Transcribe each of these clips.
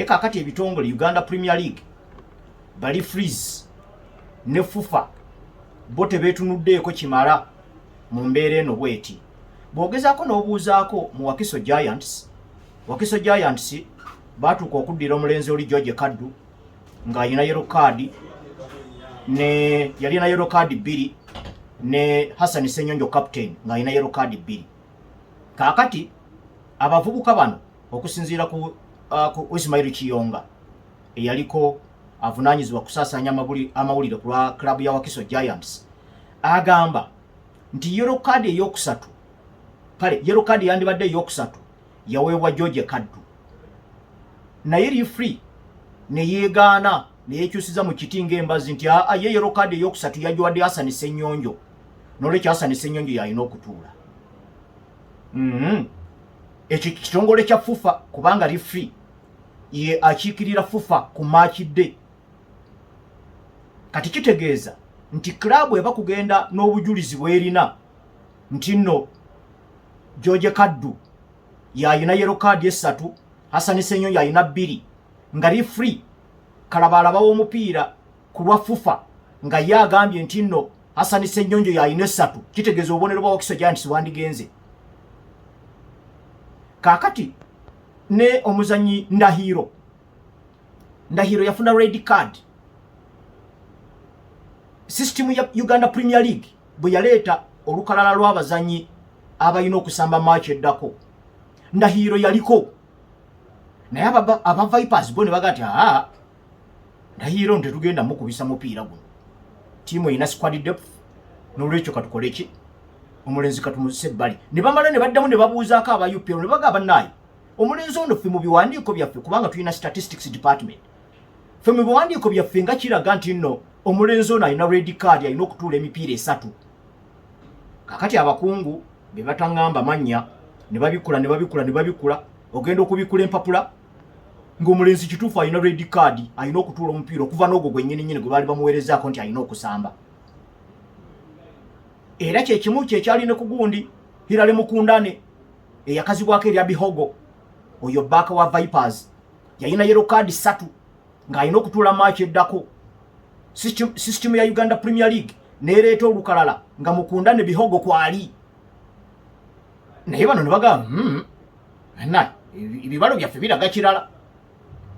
kakati ebitongole Uganda Premier League bali freeze ne FUFA bote betunuddeeko kimala mu mbeera eno bweti. Bwogezaako n'obuuzaako mu Wakiso Giants baatuuka okuddira omulenzi oli George Kaddu ng'ayina yellow card ne yalina yellow card 2 ne Hassan Senyonjo captain ng'ayina yellow card 2. Kaakati abavubuka bano okusinziira ku Ismail Kiyonga eyaliko avunaanyizibwa kusaasanya amawulire ku lwa klabu ya Wakiso Giants agamba nti yellow card eyokusatu kale yellow card yandibadde eyokusatu yaweebwa George Kaddu naye referee ne yeegaana ne yeekyusiza mu kiti ng'embazi nti ye yellow card eyokusatu yagiwadde Hassan Senyonjo n'olwekyo Hassan Senyonjo yalina okutuula. Ekyo kitongole kya FUFA kubanga referee ye akiikirira FUFA ku match day. Kati kitegeeza nti klabu eba kugenda n'obujulizi bwerina nti nno George Kaddu yalina yellow card 3, Hassan Senyonjo yalina 2, nga referee kalabalaba w'omupiira ku lwa FUFA nga ye agambye nti nno Hassan Senyonjo yalina 3, kitegeeza obubonero bwa Wakiso Giants wandigenze. Kakati ne omuzanyi Ndahiro yafuna red card. System ya Uganda Premier League bwe yaleeta olukalala lw'abazanyi abalina okusamba match eddako Ndahiro yaliko naye aba Vipers bo ne bagati Ndahiro tetugenda mukubisa mupiira guno tiimu erina squad depth n'olwekyo katukole ki omulenzi katumuse ebbali ne bamala ne baddamu ne babuuzaako aba UPL ne bagamba naye omulenzi ono ffe mu biwandiiko byaffe kubanga tulina statistics department ffe mu biwandiiko byaffe nga kiraga nti nno omulenzi ono alina red card alina okutuula emipiira 3. Kakati abakungu be batangamba mannya ne babikula ogenda okubikula empapula ng'omulenzi kituufu alina red card alina okutuula omupiira okuva n'ogwo gwennyini gwe baali bamuweerezaako nti alina okusamba. Era kyekimu kyekyali ne ku gundi Hilary Mukundane eyakazibwako erya Bihogo oyo bbaaka wa Vipers yalina yellow card 3 ng'alina okutuula match eddako. System ya Uganda Premier League neereeta olukalala nga Mukundane Bihogo kwali naye bano ne bagamba ebibalo byaffe biraga kirala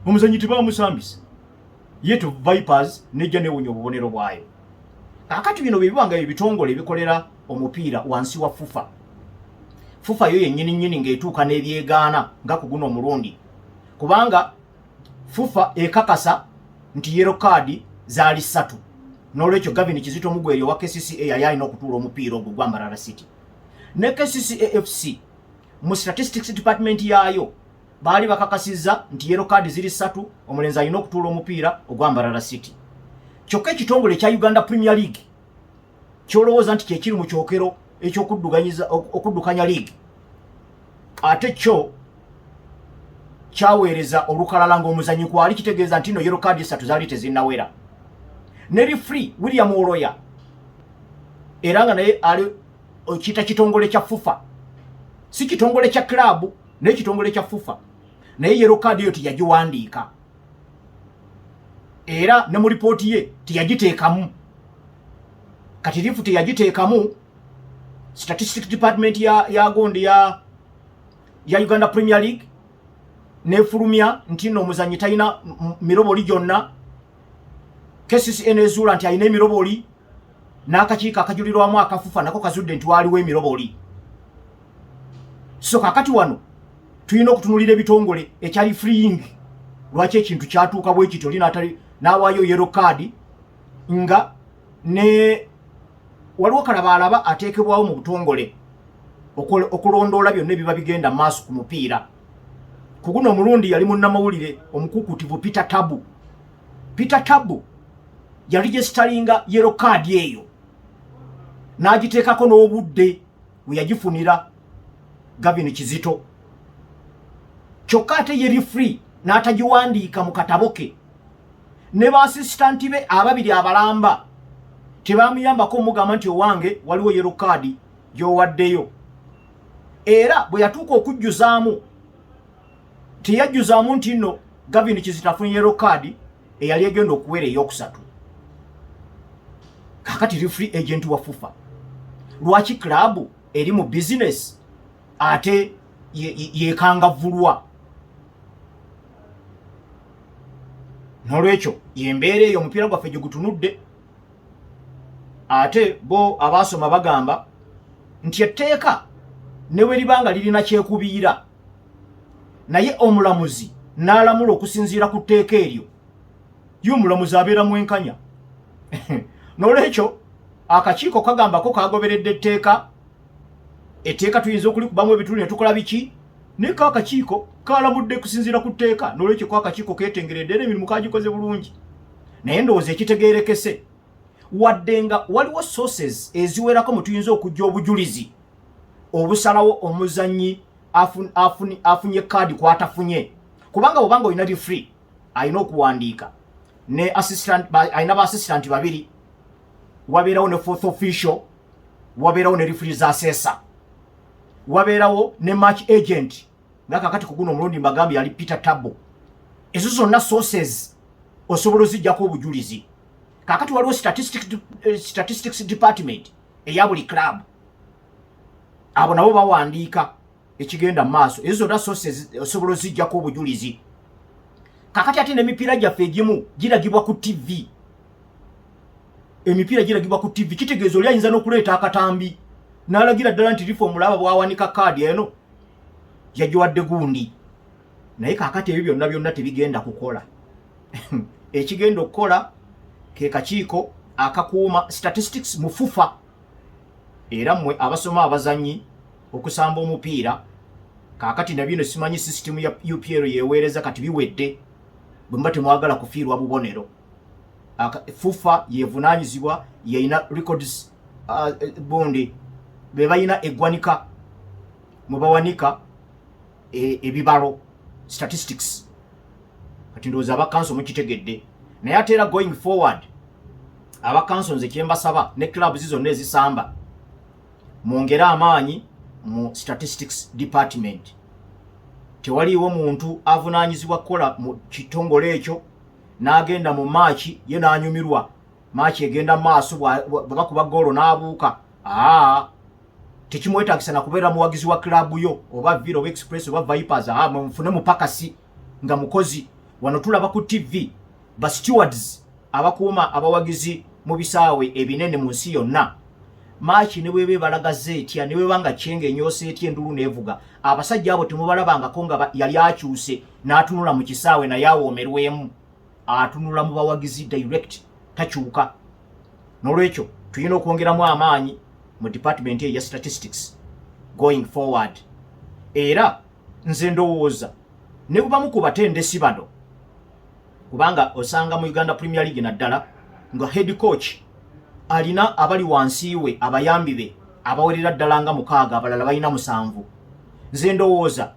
omuzanyi tebamusambisa ye to Vipers nejja newonya obubonero bwayo. Kakati bino bibanga ebitongole ebikolera omupiira wansi wa FUFA yo yennyini ng'etuuka n'ebyegaana nga ku guno omulundi kubanga FUFA ekakasa nti yellow card zaali 3 n'olwekyo Gavin Kizito Mugweri wa KCCA yali alina okutuula omupiira ogwo gwa Mbarara City ne KCCA FC mu statistics department yaayo baali bakakasizza nti yellow card ziri 3 omulenzi alina okutuula omupiira ogwa Mbarara City. Kyokka ekitongole kya Uganda Premier League kyolowooza nti kyekiri mu kyokero okuddukanya league ate kyo kyaweereza olukalala ng'omuzanyi kwali kitegeeza nti no yellow card 3 zaali tezinnawera. Ne referee William Oroya era nga naye ali okiyita kitongole kya FUFA si kitongole kya klabu naye kitongole kya FUFA naye yellow card yo teyagiwandiika era ne mu ripooti ye teyagiteekamu. Kati rifu teyagiteekamu statistics department ya gondi ya Uganda Premier League nefulumya nti no omuzanyi talina miroboli gyonna KCCA ezuula nti alina emiroboli n'akakiiko akajulirwamu aka FUFA nako kazudde nti waaliwo emiroboli. So kakati wano tulina okutunulira ebitongole ekyali freeing lwaki ekintu kyatuuka bwe kityo n'awaayo yellow card nga ne waliwo kalabalaba ateekebwawo mu butongole okulondoola byonna ebiba bigenda maaso ku mupiira. Ku guno omulundi yali munnamawulire omukukutivu Peter Tabu yaligestalinga yellow card eyo n'agiteekako n'obudde we yagifunira Gavin Kizito. Kyokka ate ye referee n'atagiwandiika mu katabo ke ne baasistanti be ababiri abalamba tebamuyambako omugamba nti owange waliwo yellow card gy'owaddeyo. Era bwe yatuuka okujjuzaamu teyajjuzaamu nti nno Gavin Kizito afunye yellow card eyali egenda okuwera eyokusatu. Kakati referee agent wa FUFA. Lwaki club eri mu business ate yekangavulwa. Nolwekyo yembeere eyo omupiira gwaffe gye gutunudde. Ate bo abasoma bagamba nti etteeka newe libanga lirina kyekubiira naye omulamuzi n'alamula okusinziira ku tteeka eryo yo omulamuzi abeera mwenkanya. Nolwekyo akakiiko kagamba ko kagoberedde etteeka tuyinza okulikubamu ebitundu ne tukola biki naye akakiiko kalamudde kusinziira ku tteeka. Nolwekyo ko akakiiko ketengeredde n'emirimu kagikoze bulungi naye ndowooza ekitegeerekese wadde nga waliwo sources eziwerako mu tuyinza okujja obujulizi obusalawo omuzannyi afunye kaadi kwatafunye kubanga bwobanga olina referee alina okuwandiika ne alina ba assistant babiri wabeerawo ne fourth official wabeerawo ne referee z'aseesa wabeerawo ne match agent nga kakati ku guno omulundi mbagambye yali Peter Tabo. Ezo zonna sources osobola oziggyako obujulizi. Kakati waliwo statistics department eya buli club abo nabo bawandiika ekigenda mu maaso. Ezo zonna sources osobola oziggyako obujulizi. Kakati ate n'emipiira gyaffe egimu giragibwa ku TV. Emipiira giragibwa ku TV kitegeeza oli ayinza n'okuleeta akatambi n'alagira ddala nti reform mulaba bwawanika kaadi eno yagiwadde gundi naye kakati ebyo byonna tebigenda kukola. Ekigenda okukola ke kakiiko akakuuma statistics mu FUFA era mmwe abasoma abazanyi okusamba omupiira kakati nabino simanyi system ya UPL yeweereza kati biwedde bwe temwagala kufiirwa bubonero. FUFA yevunaanyizibwa yeyina records bondi be bayina eggwanika mwe bawanika ebibalo statistics kati ndowooza abakanso mukitegedde naye ate era going forward abakanso nze kyembasaba ne club zonna ezisamba mwongere amaanyi mu statistics department. Tewaliiwo muntu avunaanyizibwa kukola mu kitongole ekyo n'agenda mu maachi ye n'anyumirwa maachi egenda maaso bw'abakuba goolo n'abuuka tekimwetaagisa na kubeera muwagizi wa club yo oba Villa oba Express oba Vipers mufune mupakasi nga mukozi. Wano tulaba ku TV ba stewards abakuuma abawagizi mu bisaawe ebinene mu nsi yonna. Maachi ne bwebe balagaze etya ne bwebanga kyenge enyoose etya endulu nevuga abasajja abo temubalabangako nga yali akyuse n'atunula mu kisaawe naye awoomerwemu atunula mu bawagizi direct takyuka. Nolwekyo tulina okwongeramu amaanyi mu department ya statistics going forward. Era nze ndowooza ne bubamu ku batendesi bano kubanga osanga mu Uganda Premier League naddala nga head coach alina abali wansi we abayambi be abawerera ddala nga 6 abalala balina 7. Nze ndowooza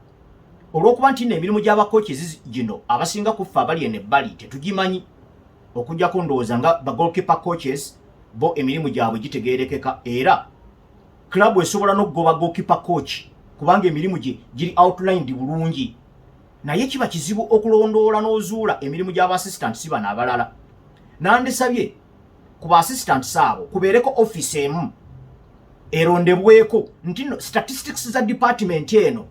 olw'okuba nti n'emirimu gy'abakochi gino abasinga kufa abali eno ebbali tetugimanyi okujjako ndowooza nga ba goalkeeper coaches bo emirimu gyabwe gitegeerekeka era club esobola n'okugoba goalkeeper coach kubanga emirimu giri outlined bulungi naye kiba kizibu okulondoola n'ozuula emirimu gy'aba assistants bano abalala. Nandisabye ku ba assistants abo kubeereko office emu erondebweko nti statistics za department eno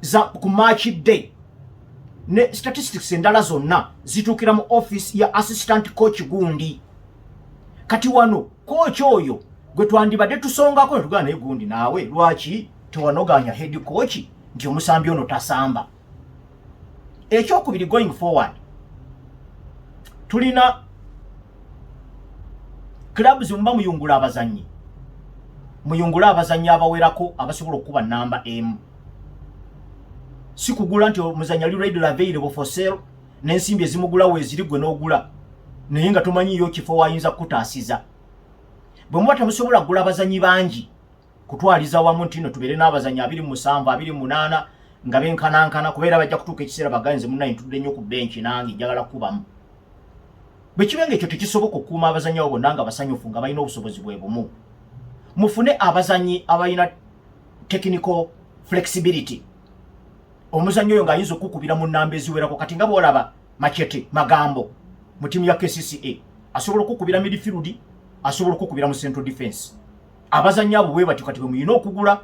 za ku match day ne statistics endala zonna zituukira mu office ya assistant coach gundi. Kati wano coach oyo gwe twandibadde tusongako ne tugana naye gundi naawe lwaki tewanoganya head coach nti omusambi ono tasamba. Ekyokubiri going forward tulina clubs mba muyungula abazanyi abawerako abasobola okuba namba M. Sikugula nti omuzanyi ali readily available for sale n'ensimbi ezimugulawo eziri gwe n'ogula naye nga tomanyiyo kifo wayinza kutaasiza. Bwe muba temusobola kugula abazanyi bangi kutwaliza wamu nti no tubeere n'abazanyi 27 28 nga benkanankana kubeera bajja kutuuka ekiseera baganze munnaye ntudde nnyo ku benchi nange njagala kubamu. Bwe kibenga ekyo tekisoboka okukuuma abazanyi abo bonna nga basanyufu nga balina obusobozi bwe bumu. Mufune abazanyi abalina technical flexibility omuzannyo oyo ng'ayinza okukubira mu nnamba eziwerako kati nga bw'olaba Machete Magambo mu ttiimu ya KCCA asobola okukubira midfield asobola okukubira mu central defense abazannyi abo bwe batyo kati bwe muyina okugula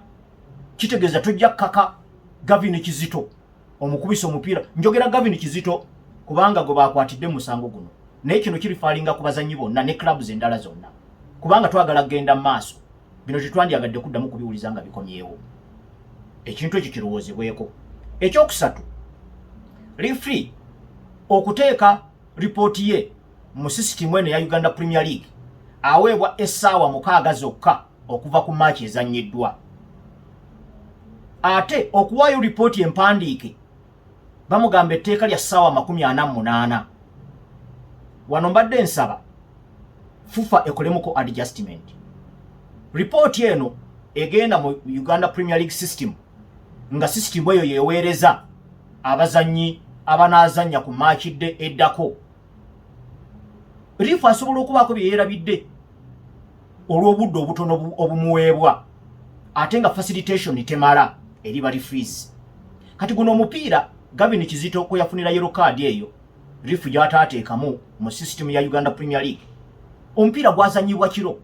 kitegeeza tojja kkaka Gavin Kizito omukubisa omupiira njogera Gavin Kizito kubanga gwe bakwatidde mu musango guno naye kino kirifaalinga ku bazannyi bonna ne clubs endala zonna kubanga twagala kugenda mu maaso bino tetwandyagadde kuddamu kubiwuliza nga bikomyewo ekintu ekyo kirowoozebweko. Ekyokusatu referee okuteeka ripooti ye mu sisitimu eno ya Uganda Premier League aweebwa essaawa 6 zokka okuva ku maaki ezannyiddwa ate okuwaayo ripooti empandiike bamugamba etteeka lya ssaawa 48 wano mbadde nsaba FUFA ekolemuko adjustment. Ripooti eno egenda mu Uganda Premier League system nga system eyo yeweereza abazannyi abanaazannya ku maakidde eddako. Rifu asobola okubaako bye yeerabidde olw'obudde obutono obumuweebwa ate nga facilitation temala eri bali freeze. Kati guno omupiira Gavin Kizito kwe yafunira yellow card eyo rifu gy'ataateekamu mu system ya Uganda Premier League. Omupiira gwazannyibwa kiro.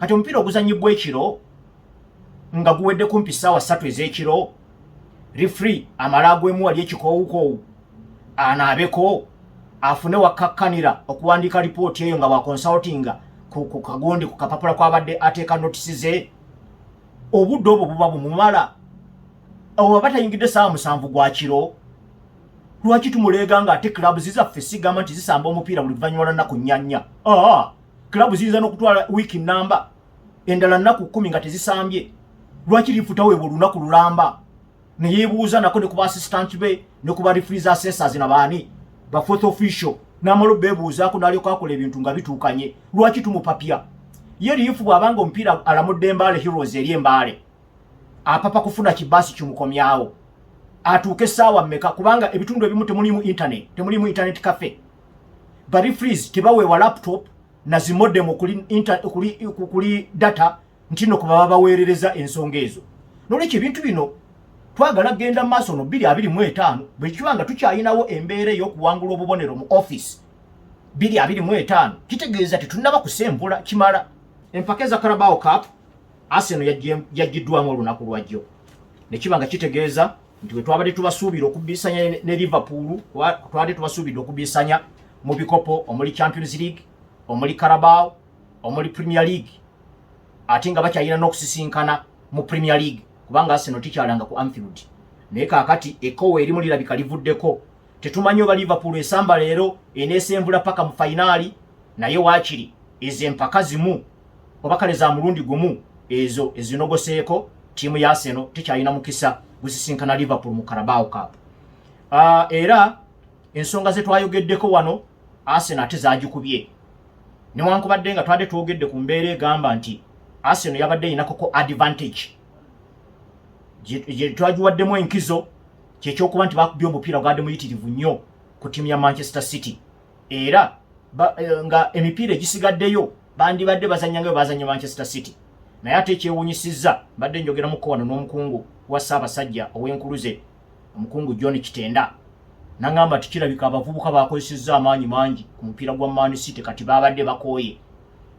Kati omupiira oguzannyibwa ekiro nga guwedde kumpi ssaawa 3 ez'ekiro referee amala agwemu wali ekikoowukoowu anaabeko afune wakakkanira okuwandiika ripooti eyo nga wakonsultinga ku kagundi ku kapapula kwabadde ateeka notisi ze obudde obwo buba bumumala oba batayingidde ssaawa 7 gwa kiro. Lwaki tumuleega nga ate club zizaffe sigamba nti zisamba omupiira buli luvannyuma lwa nnaku 4? Club ziyinza n'okutwala wiiki nnamba endala nnaku 10 nga tezisambye. Lwaki lifutaweebwa olunaku lulamba ne yeebuuza nako ne ku assistant be ne ku referees assessors na baani ba fourth official n'amalo beebuuzaako n'alyoka akola ebintu nga bituukanye. Lwaki tumupapya? Ye liifu bw'abanga omupiira alamudde Mbaale Heroes eri Embaale apapa kufuna kibaasi kimukomyawo atuuke essaawa mmeka kubanga ebitundu ebimu temulimu internet cafe. Ba referees tebaweebwa laptop na zimodem kuli data ntino kuba babaweerereza ensonga ezo. Nolwekyo ebintu bino twagala genda maaso no 2025 bwe kibanga tukyayinawo embeera ey'okuwangula obubonero mu office 2025 kitegeeza tetunnaba kusembula kimala. Empaka za Carabao Cup Arsenal yaggiddwamu olunaku lwajjo ne kibanga kitegeeza nti bwe twabadde tubasuubira okubbisanya ne Liverpool twabadde tubasuubidde okubbisanya mu bikopo omuli Champions League omuli Carabao omuli Premier League ate nga bakyayina n'okusisinkana mu Premier League kubanga Arsenal tikyalanga ku Anfield. Naye kaakati ekkowe erimu lirabika livuddeko. Tetumanyi oba Liverpool esamba leero eneesembula paka mu fainaali naye waakiri ezo empaka zimu oba kale za mulundi gumu ezo ezinogoseeko ttiimu ya Arsenal tikyalina mukisa gusisinkana Liverpool mu Carabao Cup. Era ensonga ze twayogeddeko wano Arsenal ate zaagikubye. Newankubadde nga twadde twogedde ku mbeera egamba nti Arsenal yabadde yinakoko advantage gye twagiwaddemu enkizo kyekyokuba nti bakubye omupiira gwadde muyitirivu nnyo ku ttiimu ya Manchester City era nga emipiira egisigaddeyo bandibadde bazannya nga bazannya Manchester City. Naye ate ekyewuunyisizza badde njogeramuko wano n'omukungu wa Ssaabasajja ow'enkuluze omukungu John Kitenda nangamba tikirabika abavubuka bakozesezza amaanyi mangi ku mupiira gwa Man City kati babadde bakooye.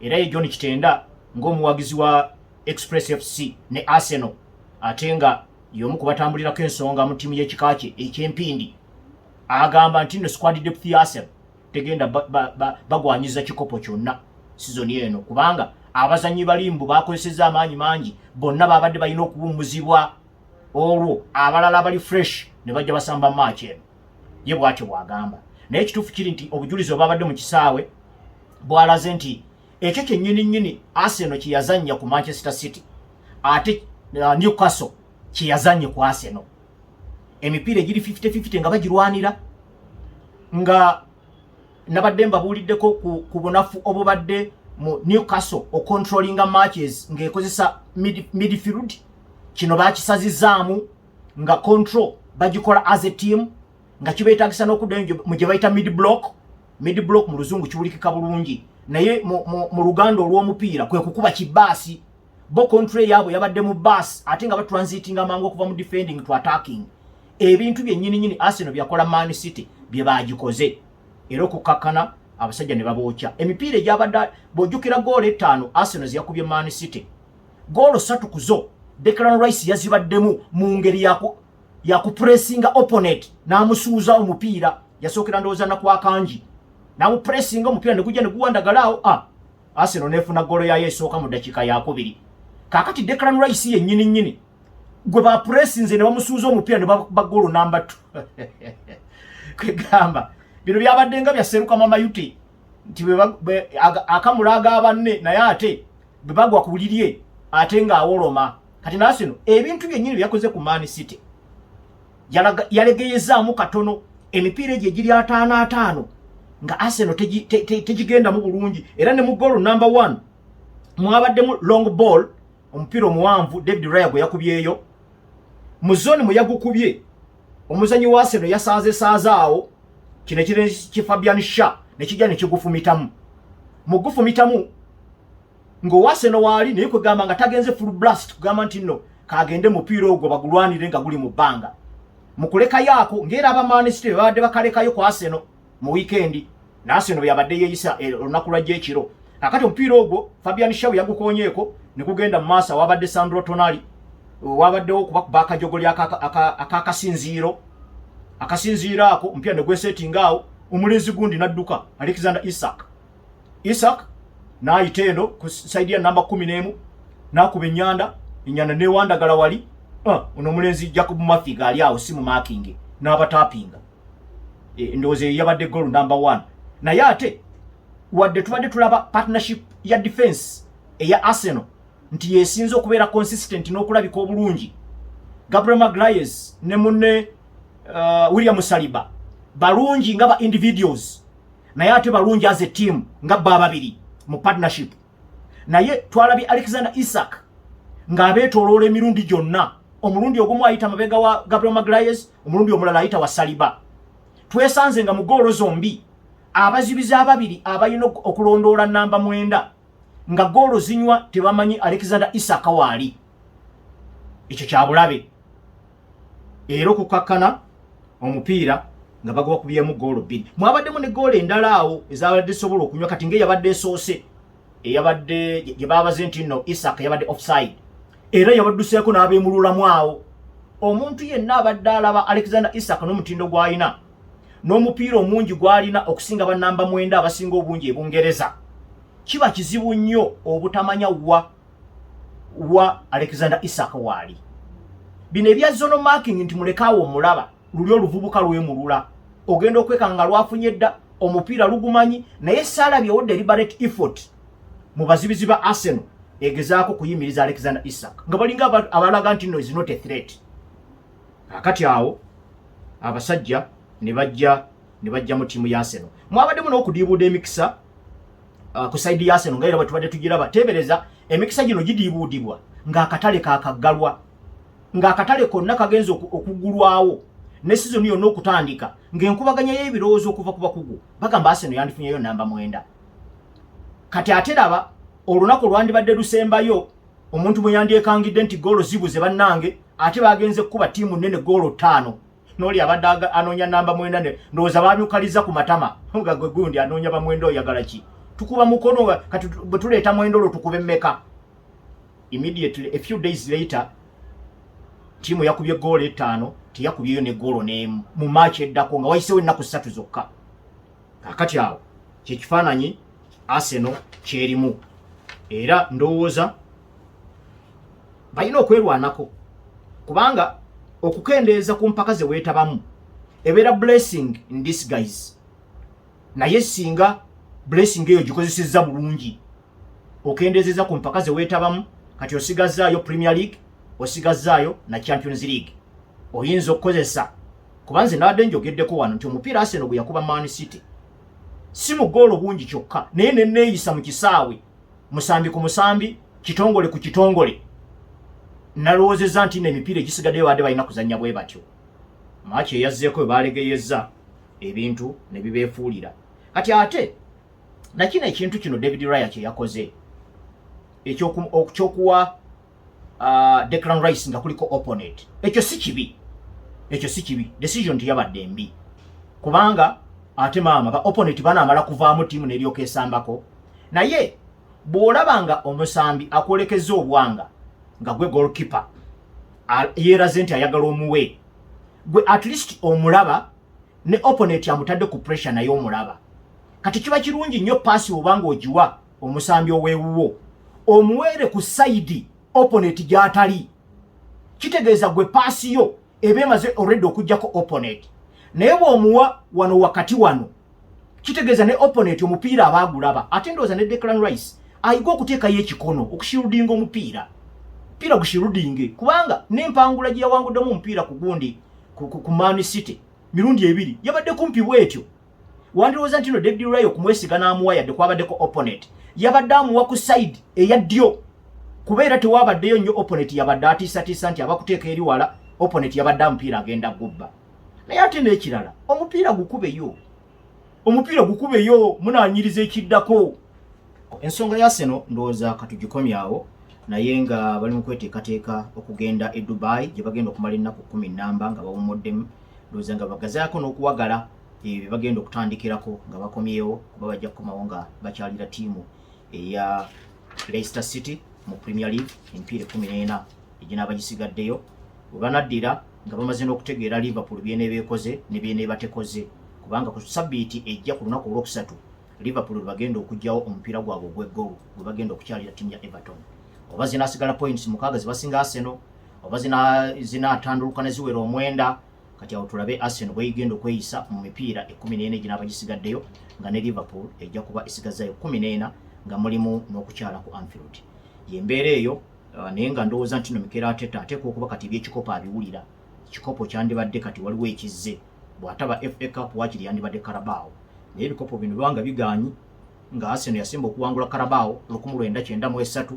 Era ye John Kitenda ng'omuwagizi wa Express FC ne Arsenal ate nga y'omu ku batambulirako ensonga mu ttiimu y'ekika kye eky'empindi agamba nti no squad depth ya Arsenal tegenda bagwanyiza kikopo kyonna sizoni eno kubanga abazannyi balimbu bakozesezza amaanyi mangi bonna babadde balina okuwummuzibwa olwo abalala bali fresh ne bajja basamba match eno. Ye bw'atyo bw'agamba. Naye ekituufu kiri nti obujulizi obwabadde mu kisaawe bwalaze nti ekyo kyennyini Arsenal kye yazannya ku Manchester City ate Newcastle kye yazannye ku Arsenal. Emipiira egiri 50-50 nga bagirwanira nga nabadde mbabuuliddeko ku bunafu obubadde mu Newcastle ocontrollinga matches ng'ekozesa midfield. Kino baakisazizaamu nga control bagikola as a team nga kibeetagisa n'okuddayo mu gye bayita mid block mu luzungu kiwulikika bulungi naye mu luganda olw'omupiira kwe kukuba kibaasi. Bo control yaabwe yabadde mu baasi ate nga batransitinga mangu okuva mu defending to attacking. ebintu byennyini Arsenal byakola Man City bye bagikoze era okukakana abasajja ne babookya emipiira egyabadde bw'ojjukira goolo 5 Arsenal yakubye Man City goolo 3 kuzo Declan Rice yazibaddemu mu ngeri yakupressinga opponent n'amusuuza omupiira yasookera ndowooza nakwakanji n'amupressinga omupiira ne gujja ne guwandagalaawo Arsenal nefuna goolo yayo esooka mu ddakiika yakubiri kaakati Declan Rice yennyini gwe bapressinze ne bamusuuza omupiira ne bagoolo namba 2 kwegamba bino byabadde nga byaseruka mamayuti nti akamulaga abanne naye ate bwe bagwa ku bulirye ate ng'awoloma kati Arsenal ebintu byennyini byakoze ku Man City yalegeyezaamu katono emipiira egyo egiri 5-5 nga Arsenal tegigenda mu bulungi era ne mu goal number 1 mwabaddemu long ball omupiira omuwanvu David Raya gwe yakubyeyo mu zone mwe yagukubye omuzanyi wa Arsenal yasaazaawo kino Fabian Shah ne kijja ne kigufumitamu mu gufumitamu ng'Arsenal waali naye kwegamba nga tagenze full blast kugamba nti nno kagende mupiira ogwo bagulwanire nga guli mu bbanga mu kuleka yaako ng'era aba Man City babadde bakalekayo ku Arsenal mu weekend na Arsenal yabadde yeeyisa olunaku lwa gyekiro kakati omupiira ogwo Fabian Shah yagukonyeeko ne kugenda mu maaso wabadde Sandro Tonali wabaddewo okubakuba akajogoli akasinziiro ako omupiira ne gwesetinga awo omulenzi gundi n'adduka Alexander Isak n'ayita eno ku saidi ya namba 11 n'akuba ennyanda n'ewandagala wali ono omulenzi Jacob Mafiga ali awo si mu marking n'abataapinga ndowooza yabadde goal number 1 naye ate wadde tubadde tulaba partnership ya defense eya Arsenal nti yesinze okubeera consistent n'okulabika obulungi Gabriel Magalhaes ne munne William Saliba balungi nga ba individuals naye ate balungi as a team nga bababiri mu partnership naye twalabye Alexander Isak ng'abeetooloola emirundi gyonna omulundi ogumu ayita mabega wa Gabriel Magalhaes omulundi omulala ayita wa Saliba twesanze nga mu goolo zombi abazibizi ababiri abayina okulondoola namba 9 nga goolo zinywa tebamanyi Alexander Isak waali ekyo kyabulabe era okukakkana omupiira nga bagoba kubyemu goolo 2 mwabaddemu ne goolo endala awo ezabadde sobola okunywa kati ng'eyabadde esoose eyabadde gye baabaze nti nno Isak yabadde offside era yabadduseeko n'abeemululamu awo omuntu yenna abadde alaba Alexander Isak n'omutindo gw'alina n'omupiira omungi gw'alina okusinga bannamba 9 abasinga obungi ebungereza kiba kizibu nnyo obutamanya wa Alexander Isak waali bino ebya zone marking nti mulekaawo omulaba luli oluvubuka lwemulula ogenda okwekanga lwafunye dda omupiira lugumanyi naye saalabyewo deliberate effort mu bazibizi ba Arsenal egezaako kuyimiriza Alexander Isak nga balinga abalaga nti no is not a threat akati awo abasajja ne bajja mu tiimu ya Arsenal mwabaddemu n'okudiibuuda emikisa ku saidi ya Arsenal nga era bwe tugiraba teebereza emikisa gino gidiibuudibwa ng'akatale kakaggalwa ng'akatale konna kagenza okugulwawo ne season yonna okutandika ng'enkubaganya y'ebirowoozo okuva ku bakugu bagamba Arsenal yandifunyeyo namba 9 kati ate raba olunaku lwandibadde lusembayo omuntu mwe yandyekangidde nti goolo zibuze bannange ate bagenze kuba tiimu nnene goolo 5 n'oli abadde anoonya namba 9 ndowooza bamyukaliza ku matama nga gwe gundi anoonya ba 9 oyagala ki tukuba mukono kati bwe tuleeta 9 olwo tukube mmeka immediately a few days later tiimu yakubye goolo 5 tiyakubyeyo ne goolo n'emu mu match eddako nga wayisewo ennaku 3 zokka kakati awo kyekifaananyi Arsenal kyerimu era ndowooza balina okwerwanako kubanga okukendeeza ku mpaka ze weetabamu ebeera blessing in disguise naye singa blessing eyo gikozesezza bulungi okendeezeza ku mpaka ze weetabamu kati osigazzaayo Premier League osigazzaayo na Champions League oyinza okukozesa kubanze nabadde njogeddeko wano nti omupiira Arsenal gwe yakuba Man City si mu goolo bungi kyokka naye neneeyisa mu kisaawe musambi ku musambi kitongole ku kitongole nalowoozezza nti n'emipiira egisigaddeyo badde balina kuzannya bwe batyo maaki eyazzeeko bwe balegeyezza ebintu ne bibeefuulira kati ate nakino ekintu kino David Raya kye yakoze ekyokuwa Declan Rice nga kuliko opponent ekyo si kibi ekyo si kibi, decision tiyabadde mbi kubanga ate maama ba opponent banaamala kuvaamu ttiimu n'eryoka esambako. Naye bw'olabanga omusambi akwolekeza obwanga nga gwe goalkeeper yeeraze nti ayagala omuwe, gwe at least omulaba ne opponent amutadde ku pressure naye omulaba. Kati kiba kirungi nnyo paasi obanga ogiwa omusambi oweewuwo omuweere ku side opponent gy'atali, kitegeeza gwe paasi yo eba emaze already okuggyako opponent. Naye bw'omuwa wano wakati wano kitegeeza ne opponent omupiira aba agulaba. Ate ndowooza ne Declan Rice ayiga okuteekayo ekikono okushirudinga omupiira gushirudinge, kubanga n'empangula gye yawanguddemu omupiira ku gundi ku Man City mirundi ebiri yabadde kumpi bwetyo. Wandirowooza nti no David Raya okumwesiga n'amuwa yadde kwabaddeko opponent yabadde amuwa ku side eya ddyo, kubeera tewabaddeyo nnyo opponent yabadde atiisatiisa nti abakuteeka eri wala opponent yabadde omupiira agenda gubba. Naye ate n'ekirala omupiira gukubeyo munaanyiriza ekiddako. Ensonga ya Seno ndowooza katugikomyawo, naye nga bali mu kweteekateeka okugenda e Dubai gye bagenda okumala ennaku 10 nga bawummuddemu. Ndowooza nga bagazaako n'okuwagala ebyo bagenda okutandikirako nga bakomyewo, kuba bajja kukomawo nga bakyalira ttiimu eya Leicester City mu Premier League emipiira 14 eginaabagissigaddeyo. Bwe banaddira nga bamaze n'okutegeera Liverpool byeneebeekoze ne byeneebatekoze, kubanga ku sabbiiti ejja ku lunaku olwokusatu Liverpool bagenda okuggyawo omupiira gwabwe ogw'eggolu gwe bagenda okukyalira ttiimu ya Everton. Oba zinaasigala points 6 zibasinga Arsenal, oba zinaatanduluka ne ziwera 9. Kati awo tulabe Arsenal bw'egenda okweyisa mu mipiira 14 ginaabagissigaddeyo, nga ne Liverpool ejja kuba esigazzayo 14 nga mulimu n'okukyala ku Anfield. Yembeera eyo, naye nga ndowooza nti no Mikel Arteta ateekwa okuba kati ebyekikopo abiwulira. Ekikopo kyandibadde kati waliwo ekizze, bw'ataba FA Cup waakiri yandibadde Carabao. Naye ebikopo bino bibanga bigaanyi, nga Arsenal yasemba okuwangula Carabao 1993,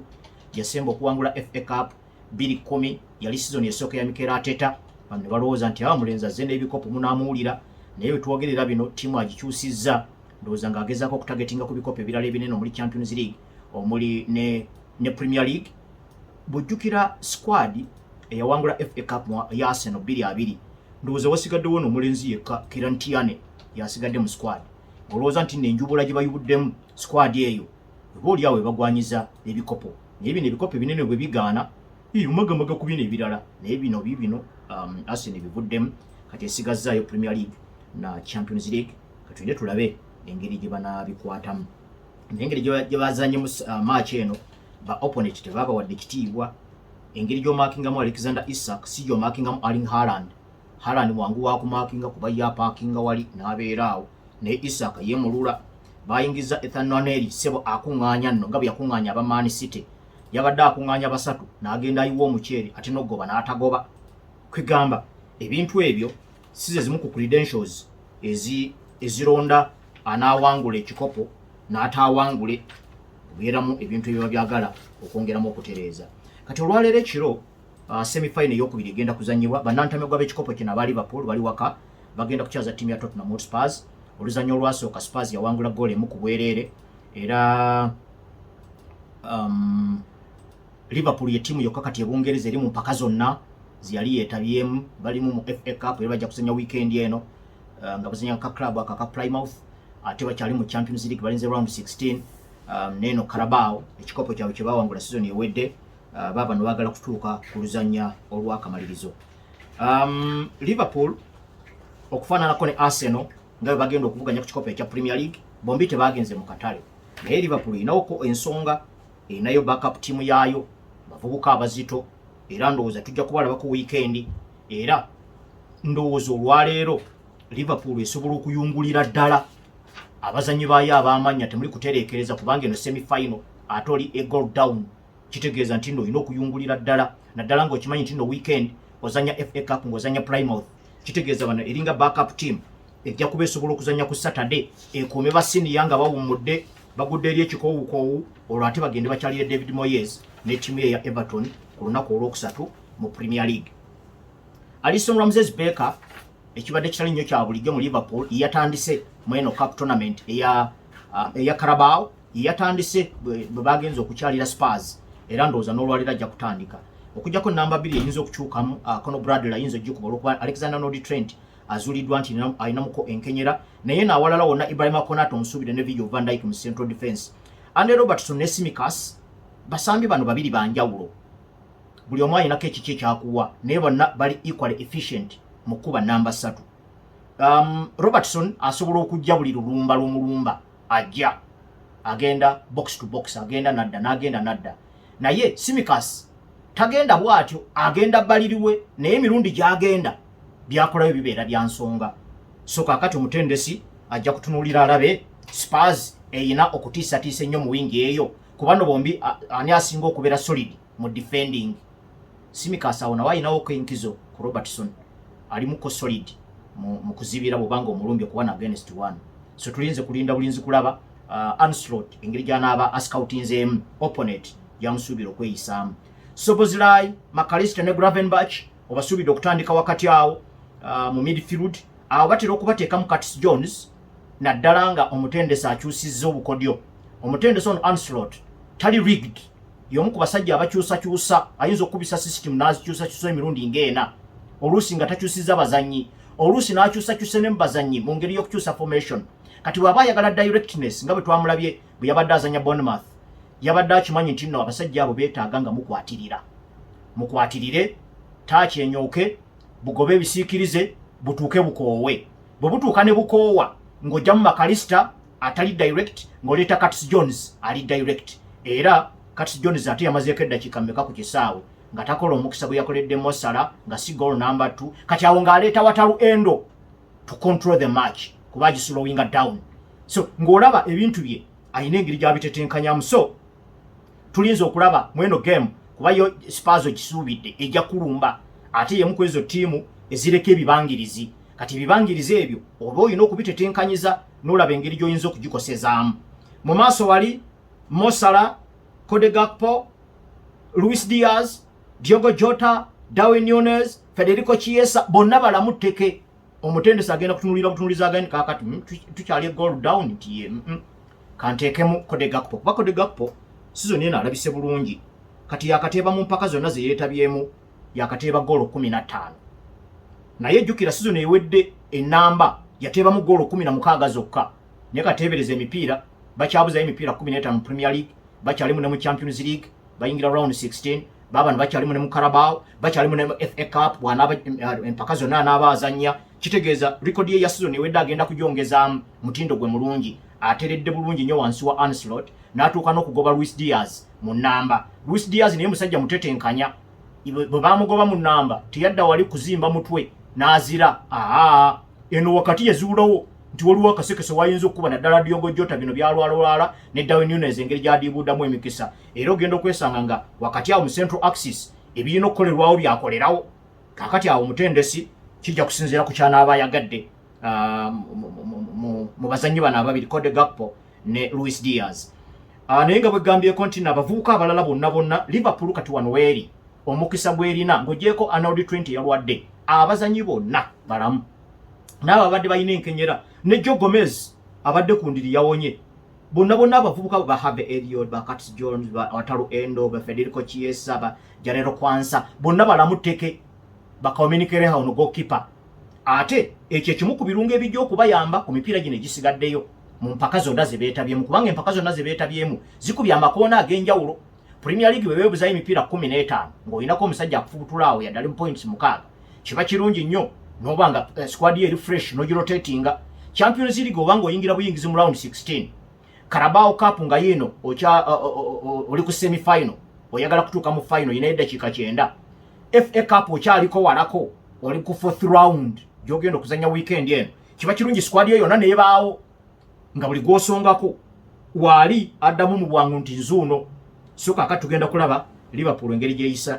yasemba okuwangula FA Cup 2010, yali season esooka ya Mikel Arteta. Ne balowooza nti mulenzi azze n'ebikopo munaamuwulira, naye wetuwogerera bino ttiimu agikyusizza. Ndowooza ng'agezaako okutagetinga ku bikopo ebirala ebinene omuli Champions League omuli ne Premier League. Bw'ojjukira squad eyawangula FA Cup ya Arsenal 2-2, ndowooza wasigaddewo n'omulenzi yekka Kieran Tierney yasigadde mu squad. Olowooza nti n'enjubula gye bayubuddemu squad eyo oba oli awo ebagwanyiza ebikopo. Naye bino ebikopo ebinene bwe bigaana omagamaga ku bino ebirala, naye bino Arsenal bivuddemu, kati esigazzaayo Premier League na Champions League. Katulinde tulabe engeri gye banaabikwatamu. Engeri gye bazanye mu match eno ba opponent tebabawadde kitiibwa. Engeri gy'omaakingamu Alexander Isak si gy'omaakingamu Erling Haaland. Haaland mwangu wa kumaakinga kuba yapaakinga wali n'abeera awo, naye Isak yeemulula. Bayingiza Ethan Nwaneri sebo akuŋŋaanya nno nga bwe yakuŋŋaanya aba Man City. Yabadde akuŋŋaanya basatu n'agenda ayiwa omuceere ate n'ogoba n'atagoba. Kwegamba ebintu ebyo si ze zimu ku credentials ezironda anaawangula ekikopo n'ataawangule, kubeeramu ebintu ebyo byagala okwongeramu okutereeza. Kati olwaleero ekiro semi-final ey'okubiri egenda kuzannyibwa. Bannantamegwa b'ekikopo kino aba Liverpool bali waka bagenda kukyaza ttiimu ya Tottenham Hotspur. Oluzannya olwasooka Spurs yawangula goal emu ku bwereere, era Liverpool ye ttiimu yokka kati ebungereza eri mu mpaka zonna ziyali yeetabyemu. Balimu mu FA Cup era bajja kuzannya weekend eno nga bazannya ka club aka Plymouth, ate bakyali mu Champions League balinze round 16. Neno Carabao ekikopo kyabwe kye bawangula season ewedde, baba no bagala kutuuka ku luzannya olw'akamalirizo. Liverpool okufaananako ne Arsenal nga bagenda okuvuganya ku kikopo ekya Premier League, bombi tebagenze mu katale. Naye Liverpool inawoko ensonga, enayo backup team yaayo, bavubuka abazito, era ndowooza tujja kubalaba ku weekend. Era ndowooza olwaleero Liverpool esobola okuyungulira ddala abazanyi baayo ab'amanya temuli kutereekereza, kubanga eno semi-final ate oli a goal down. Kitegeeza nti nno olina okuyungulira ddala, naddala ng'okimanyi nti nno weekend ozanya FA Cup ng'ozanya Plymouth. Kitegeeza bano eringa backup team ejja kuba esobola okuzanya ku Saturday, ekuume ba senior nga bawummudde bagudde eri ekikoowukoowu, olwo ate bagende bakyalire David Moyes ne ttiimu ye ya Everton ku lunaku olwokusatu mu Premier League. Alisson Ramsey-Becker ekibadde kitali nnyo kya bulijjo mu Liverpool yatandise mu eno cup tournament eya Carabao, yatandise bwe bagenze okukyalira Spurs, era ndowooza n'olwaliro ajja kutandika. okujjako namba 2 eyinza okukyukamu Conor Bradley ayinza okukuba olwokuba Alexander Arnold Trent azuuliddwa nti ayinamuko enkenyera naye n'awalala wonna Ibrahima Konaté omusuubire ne Virgil van Dijk mu central defense. Andy Robertson ne Tsimikas basambi bano babiri banjawulo, buli omu ayinako ekiki ekyakuwa naye bonna bali equally efficient mu kuba namba 3. Robertson asobola okujja buli lulumba lw'omulumba ajja agenda box to box agenda nadda n'agenda nadda, naye Tsimikas tagenda bwatyo agenda baliriwe naye emirundi gyagenda byakolayo bibeera bya nsonga. So kakati omutendesi ajja kutunuulira alabe Spurs eyina okutiisatiisa ennyo mu wingi eyo kubano bombi ani asinga okubeera solid mu defending. Tsimikas awo nawe ayinawo kenkizo ku Robertson alimuko solid mu kuzibira bwobanga omulumbi okuba against one. So tulinze kulinda bulinzi kulaba Anslot engeri gy'anaaba ascoutinzeemu opponent yamusuubira okweyisaamu. Szoboszlai, McAllister ne Gravenberch obasuubidde okutandika wakati awo mu midfield awo batera okubateekamu Curtis Jones naddala nga omutendesi akyusizza obukodyo. Omutendesi ono Anslot tali rigged, y'omu ku basajja abakyusakyusa, ayinza okukubisa system n'azikyusakyusa emirundi ng'ena, oluusi nga takyusizza bazannyi, oluusi n'akyusakyusa ne mu bazannyi mu ngeri y'okukyusa formation. Kati bw'aba ayagala directness nga bwe twamulabye bwe yabadde azanya Bournemouth, yabadde akimanyi nti nno abasajja abo beetaaga nga mukwatirire taakyenyooke bugobe ebisiikirize butuuke bukoowe. Bwe butuuka ne bukoowa ng'ojja mu McAllister atali direct ng'oleeta Curtis Jones ali direct, era Curtis Jones ate yamazeeko eddakiika mmeka ku kisaawe nga takola omukisa bwe yakoledde Mosala nga si goal number 2, kati awo ng'aleeta Wataru Endo to control the match kuba agislowinga down. So ng'olaba ebintu bye ayina engeri gy'abitetenkanyamu. So tulinza okulaba mweno game kuba yo Spurs ogisuubidde ejja kulumba ate yemu ku ezo ttiimu ezireka ebibangirizi. Kati ebibangirizi ebyo oba olina okubitetenkanyiza n'olaba engeri gy'oyinza okugikosezaamu. Mu maaso wali Mosala, Cody Gakpo, Luis Diaz, Diogo Jota, Darwin Núñez, Federico Chiesa bonna balamu tteke. Omutendesi agenda kutunuliza agenda kakati tukyali goal down nti kanteekemu Cody Gakpo kuba Cody Gakpo season eno alabise bulungi. Kati yakateeba mu mpaka zonna ze yeetabyemu yakateeba goal 15, naye jjukira season ewedde enamba yateebamu goal 16 zokka, naye kateebereza emipiira bakyabuzayo emipiira 15 mu Premier League, bakyalimu ne mu Champions League, bayingira round 16, baba bakyalimu ne mu Carabao, bakyalimu ne mu FA Cup bw'anaaba empaka zonna anaaba azannya. Kitegeeza record ye ya season ewedde agenda kugyongezaamu mutindo gwe mulungi. Ateredde bulungi nnyo wansi wa Anslot n'atuuka n'okugoba Luis Diaz mu nnamba. Luis Diaz naye musajja mutetenkanya, bwe baamugoba mu nnamba teyadda wali kuzimba mutwe n'azira. Eno wakati yazuulawo nti waliwo akasekese wayinza okuba naddala Diogo Jota bino byalwalwala ne Darwin Núñez engeri gy'adiibuddamu emikisa, era ogenda okwesanga nga wakati awo mu central axis ebirina okukolerwawo byakolerawo. Kakati awo omutendesi kijja kusinziira ku kyanaaba ayagadde mu bazannyi bano ababiri Cody Gakpo ne Luis Diaz. Naye nga bwegambyeko nti abavubuka abalala bonna Liverpool kati wano weeri omukisa gw'erina ng'ogyeko Arnold Trent yalwadde, abazannyi bonna balamu n'abo abadde balina enkenyera ne Joe Gomez abadde ku ndiri yawonye. Bonna abavubuka ba Harvey Elliott, ba Curtis Jones, ba Wataru Endo, ba Federico Chiesa, ba Jarero Kwanza bonna balamu tteke bakaomenikere hano goalkeeper. Ate ekyo kimu ku birungo ebijja okubayamba ku mipiira gino egisigaddeyo mu mpaka zonna ze beetabyemu, kubanga empaka zonna ze beetabyemu zikubya amakoona ag'enjawulo. Premier League bwe beebuzayo emipiira 15 ng'olinako omusajja akufubutula awo yaddala points 6, kiba kirungi nnyo n'oba nga squad ye eri fresh n'ogirotatinga. Champions League oba ng'oyingira buyingizi mu round 16, Carabao Cup nga yino oli ku semi final oyagala kutuuka mu final yina eddakiika 9, FA Cup okyaliko walako oli ku 4th round gy'ogenda okuzanya weekend eno. Kiba kirungi squad yo yonna neebaawo nga buli gw'osongako waali addamu mu bwangu nti nzuuno. So kakati tugenda kulaba Liverpool engeri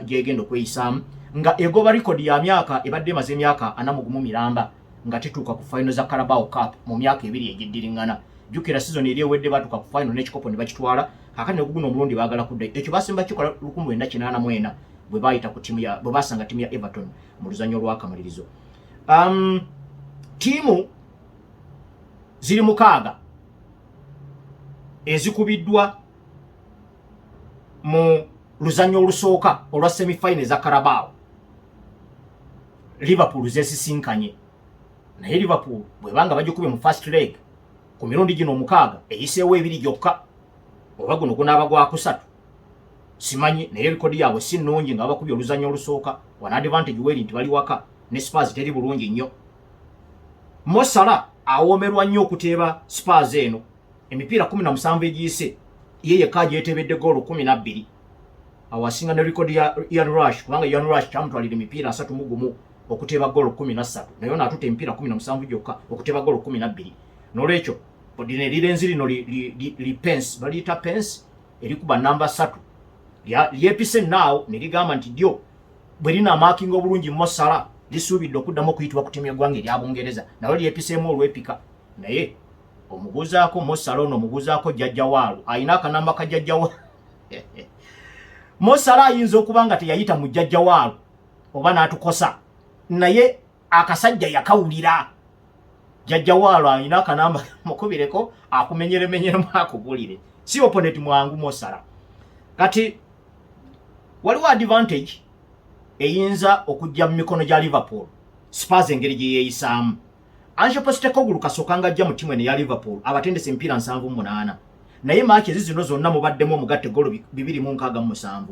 gyegenda okweyisaamu nga egoba record ya myaka ebadde emaze emyaka 40 miramba nga tetuuka ku final za Carabao Cup mu myaka 2 egiddiringana. Jjukira season eri ewedde batuuka ku final n'ekikopo ne bakitwala, kakati ne guguno omulundi baagala kudda. Ekyo basemba kikola 1984 bwe baayita ku timu ya bwe basanga timu ya Everton mu luzanyo lw'akamalirizo. Tiimu ziri 6 ezikubiddwa mu luzanyo olusooka olwa semifinal za Carabao Liverpool zesisinkanye naye Liverpool bwebanga bajukube mu first leg ku mirundi gino omukaaga eyiseewo ebiri gyokka oba guno gunaaba gwa kusatu simanyi naye rekodi yaabwe si nnungi nga bakubye oluzanyo olusooka wana advantage weri nti bali waka ne Spurs teri bulungi nnyo. Mo Salah awoomerwa nnyo okuteeba Spurs eno emipiira 17 egiyise ye yekka yeetebedde goolo 12 awasinga ne rekodi ya Ian Rush kubanga Ian Rush kyamutwalira emipiira 31 okuteeba goolo 13 naye n'atuta emipiira 17 gyokka okuteeba goolo 12 n'olwekyo odine lirenzi lino li Pence baliyita Pence erikuba namba 3 lyepise naawo ne ligamba nti ddyo bwe lina marking obulungi Mo Salah lisuubidde okuddamu okuyitibwa ku ttiimu y'eggwanga erya Bungereza nawe lyepiseemu olw'epika naye omubuuzaako Mo Salah ono omubuuzaako jjajja waalu ayina akanamba ka jjajja waalu Mo Salah ayinza okuba nga teyayita mu jjajja waalu oba n'atukosa naye akasajja yakawulira jjajja waalu ayina akanamba mukubireko akumenyeremenyeremu akugulire si opponent mwangu Mo Salah kati waliwo advantage eyinza okujja mu mikono gya Liverpool Spurs engeri gye yeeyisaamu Ange Postecoglou kasooka ng'ajja mu ttiimu eno ya Liverpool abatendese emipiira 78 naye maachi zino zonna mubaddemu omugatte goolo 267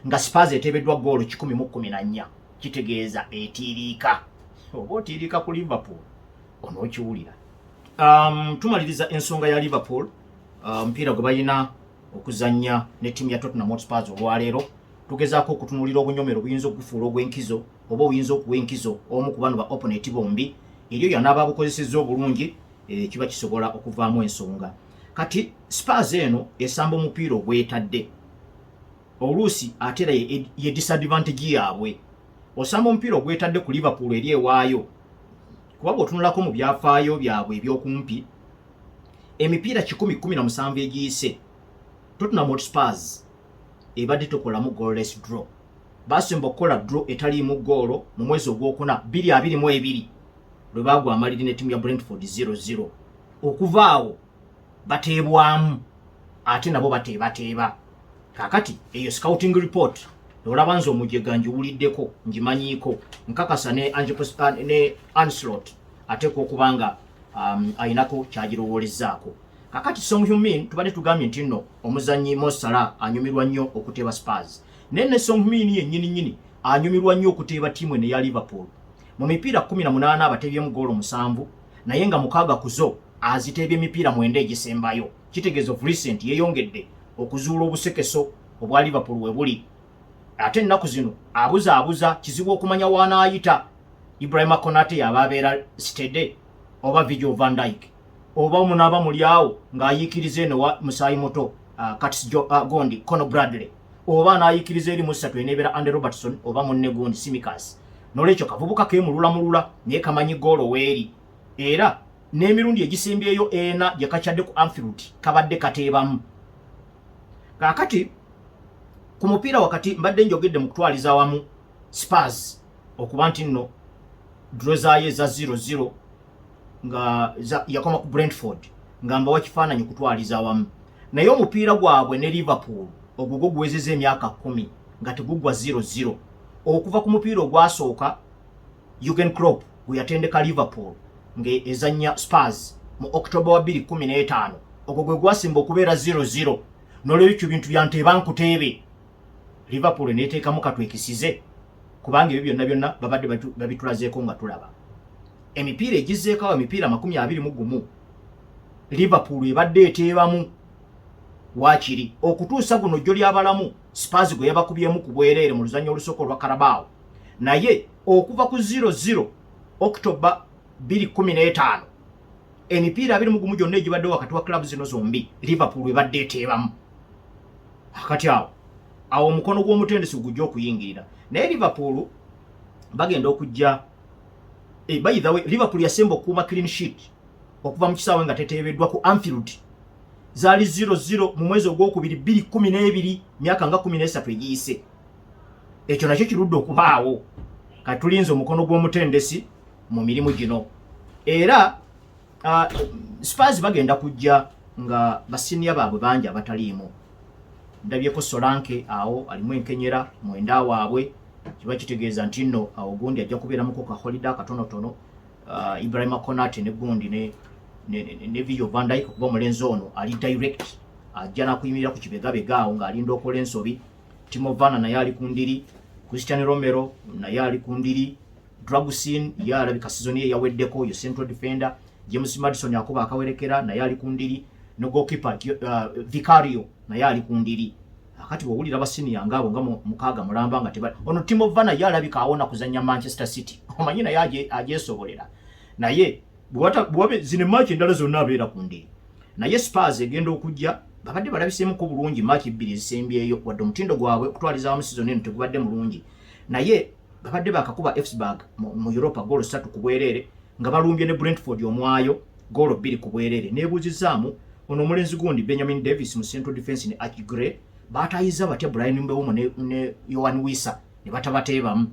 nga Spurs eteebeddwa goolo 114 kitegeeza etiiriika oba otiiriika ku Liverpool onookiwulira. Tumaliriza ensonga ya Liverpool omupiira gwe balina okuzannya ne ttiimu ya Tottenham Hotspur olwaleero tugezaako okutunuulira obunyomero buyinza okufuula ogw'enkizo oba oyinza okuwa enkizo omu ku bano ba opponent bombi eryo yanaaba bukozesezza obulungi kiba kisobola okuvaamu ensonga. Kati Spurs eno esamba omupiira ogwetadde oluusi ate era ye disadvantage yaabwe osamba omupiira ogwetadde ku Liverpool eri ewaayo kuba bw'otunulako mu byafaayo byabwe ebyokumpi emipiira 17 egiyise Tottenham Hotspur ebadde tokolamu goalless draw basemba okukola draw etaliimu goolo mu mwezi ogwokuna 2022 lwe baagwa amaliri ne ttiimu ya Brentford 0-0 okuva awo bateebwamu ate nabo bateeba kakati eyo scouting report olaba nze omujega njiwuliddeko njimanyiiko nkakasa ne Ancelotti ateeka okuba nga ayinako kyagirowoolezaako. Kakati Son Heung-min tubadde tugambye nti nno omuzannyi Mo Salah anyumirwa nnyo okuteeba Spurs naye ne Son Heung-min yennyini anyumirwa nnyo okuteeba ttiimu eno eya Liverpool mu mipiira 18 abateebyemu goolo 7 naye nga 6 ku zo aziteebye emipiira 9 egisembayo kitegeeza of recent yeeyongedde okuzuula obusekeso obwa Liverpool we buli ate ennaku zino abuzaabuza kizibu okumanya wanaayita Ibrahima Konate yaba abeera Stede oba Virgil van Dijk oba omunaaba mulyawo ng'ayiikiriza eno wa musaayi muto Curtis Gondi Conor Bradley oba n'ayiikiriza eri mu 3 eneebeera Andy Robertson oba munne gundi Tsimikas n'olwekyo kavubuka keemulula naye kamanyi goolo weeri era n'emirundi egisembyeyo ena gye kakyadde ku Anfield kabadde kateebamu. Kaakati ku mupiira wakati mbadde njogedde mu kutwaliza wamu Spurs okuba nti nno draw zaayo eza 0-0 nga yakoma ku Brentford nga mbawa kifaananyi kutwaliza wamu naye omupiira gwabwe ne Liverpool ogwo guwezeza emyaka 10 nga tegugwa 0-0 okuva ku mupiira ogwasooka Jurgen Klopp gwe yatendeka Liverpool ng'ezannya Spurs mu October wa 2015 ogwo gwe gwasimba okubeera 0-0 n'olwekyo bintu byanteeba nkuteebe Liverpool neeteekamu katwekisize kubanga ebyo byonna babadde babitulazeeko nga tulaba emipiira egizeekawo emipiira 21 Liverpool ebadde eteebamu waakiri okutuusa guno jjo ly'abalamu Spurs gwe yabakubyemu ku bwereere mu luzannya olusooka olwa Carabao naye okuva ku 0-0 October 2015 emipiira 21 gyonna egibadde wakati wa club zino zombi Liverpool ebadde eteebamu akati awo omukono gw'omutendesi gujja okuyingirira naye Liverpool bagenda okujja by the way Liverpool yasemba okuuma clean sheet okuva mu kisaawe nga teteebeddwa ku Anfield zaali 0-0 mu mwezi ogwokubiri 2012 myaka nga 13 egiyise ekyo nakyo kirudde okubaawo kati tulinze omukono gw'omutendesi mu mirimu gino era Spurs bagenda kujja nga basiniya baabwe bangi abataliimu ndabyeko Solanke awo alimu enkenyera mwenda waabwe kiba kitegeeza nti nno awo gundi ajja kubeera muko ka holiday katonotono. Ibrahima Konate ne gundi ne Virgil van Dijk kuba mulenzi ono ali direct ajja nakuyimirira ku kibegabega awo ng'alinda okola ensobi. Timo Werner naye ali ku ndiri, Christian Romero naye ali ku ndiri, Dragusin ye alabika season ye yaweddeko yo central defender, James Maddison akuba akawerekera naye ali ku ndiri, no goalkeeper Vicario naye ali ku ndiri. Akati bwowulira basiniya ngabo nga mukaaga mulamba nga tebali ono Timo Werner ye alabika awona kuzanya Manchester City omanyi naye ajesobolera naye bwabe zine match endala zonna abeera ku ndiri. Naye Spurs egenda okujja babadde balabiseemu ko bulungi match 2 ezisembyeyo wadde omutindo gwabwe okutwaliza mu season eno tegubadde mulungi, naye babadde bakakuba Fsburg mu Europa goal 3 ku bwerere nga balumbye ne Brentford omwayo goal 2 ku bwerere. Neebuzizaamu ono omulenzi gundi Benjamin Davis mu central defense ne Archie Gray batayiza batya Brian Mbeumo ne Yohan Wissa ne batabateebamu.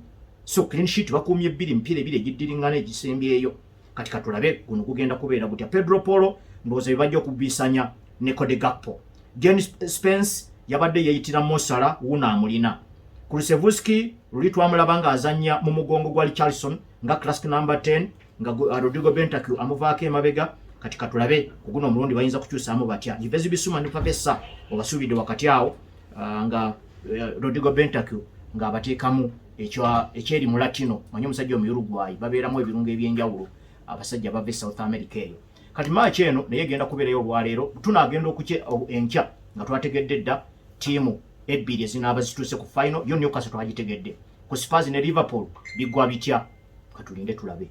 So clean sheet bakumye 2 mpira 2 egiddiringana egisembyeyo. Kati katulabe guno kugenda kubeera gutya. Pedro Porro ndowooza bibajja okubisanya ne Cody Gakpo. James Spence yabadde yeyitira Mosala wuna amulina. Kulusevski luli twamulaba nga azanya mu mugongo gwa Richarlison nga classic number 10 nga Rodrigo Bentancur amuvaako emabega. Kati katulabe kuguno omulundi bayinza kukyusaamu batya. Yves Bissouma ne Papessa obasuubidde wakati awo nga Rodrigo Bentancur nga abateekamu ekyeri mu Latino manyi omusajja omu Uruguay babeeramu ebirungo ebyenjawulo abasajja bava South America eyo. Kati match eno naye egenda kubeerayo olwaleero tunaagenda okukye enkya nga twategedde dda tiimu ebbiri ezinaaba zituuse ku final yo Newcastle twagitegedde ku Spurs ne Liverpool bigwa bitya katulinde tulabe.